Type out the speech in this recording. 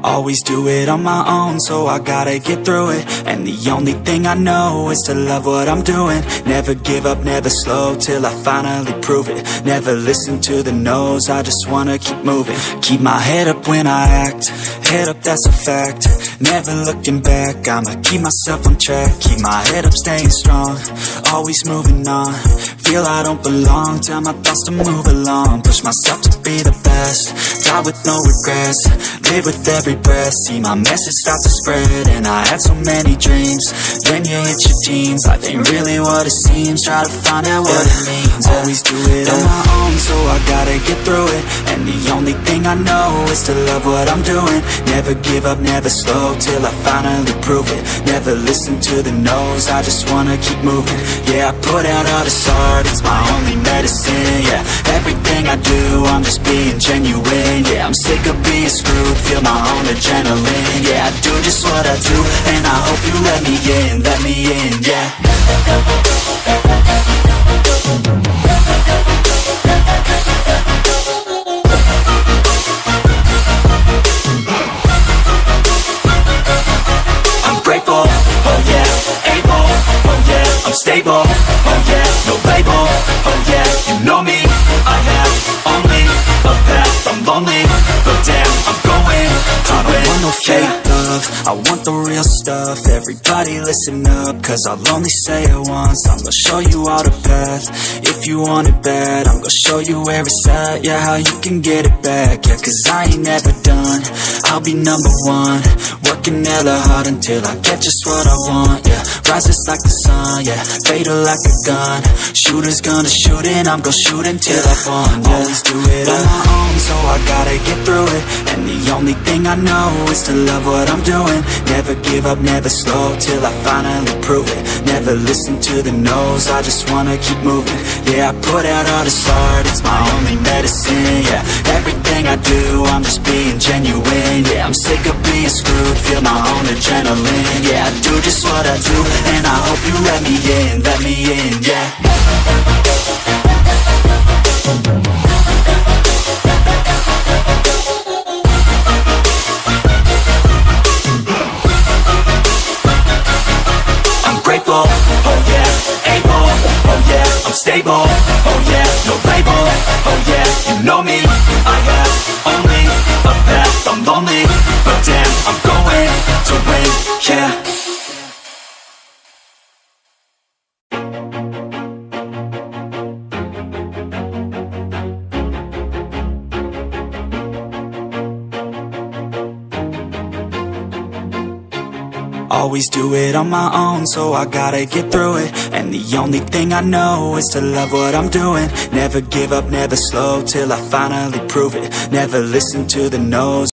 Always do it on my own, so I gotta get through it. And the only thing I know is to love what I'm doing. Never give up, never slow, till I finally prove it. Never listen to the no's, I just wanna keep moving. Keep my head up when I act, head up, that's a fact. Never looking back, I'ma keep myself on track. Keep my head up, staying strong, always moving on. Feel I don't belong, tell my thoughts to move along. Push myself to be the best, die with no regrets. Live with every breath, see my message start to spread. And I had so many dreams, then you hit your teens. Life ain't really what it seems, try to find out what it means. Always do it on my own, so I gotta get through it. And the only thing I know is to love what I'm doing. Never give up, never slow, till I finally prove it. Never listen to the no's, I just wanna keep moving. Yeah, I put out all this art, it's my only medicine. Yeah, everything I do, I'm just being genuine. Yeah, I'm sick of being screwed, feel my own adrenaline. Yeah, I do just what I do, and I hope you let me in, yeah. I'm grateful, oh yeah, able, oh yeah, I'm stable, oh yeah, no label, oh yeah, you know me, I have only a path, I'm lonely, but damn, I'm going to win. I don't want no fake love, I want the real stuff. Everybody listen up, cause I'll only say it once. I'm gonna show you all the path, if you want it bad. I'm gonna show you where it's at, yeah, how you can get it back. Yeah, cause I ain't never done, I'll be number one. Working hella hard until I get just what I want, yeah. Rises like the sun, yeah, fatal like a gun. Shooters gonna shoot and I'm gonna shoot until I won, yeah. Always do it on my own, so I gotta get through it. And the only thing I know is to love what I'm doing. Never give up, never slow, till I finally prove it. Never listen to the no's, I just wanna keep moving. Yeah, I put out all this art, it's my only medicine. Yeah, everything I do, I'm just being genuine. Yeah, I'm sick of being screwed, feel my own adrenaline. Yeah, I do just what I do, and I hope you let me in, yeah. Grateful, oh yeah, able, oh yeah, I'm stable, oh yeah, no label, oh yeah, you know me, I have only a path, I'm lonely, but damn, I'm going to win, yeah. Always do it on my own, so I gotta get through it. And the only thing I know is to love what I'm doing. Never give up, never slow, till I finally prove it. Never listen to the no's,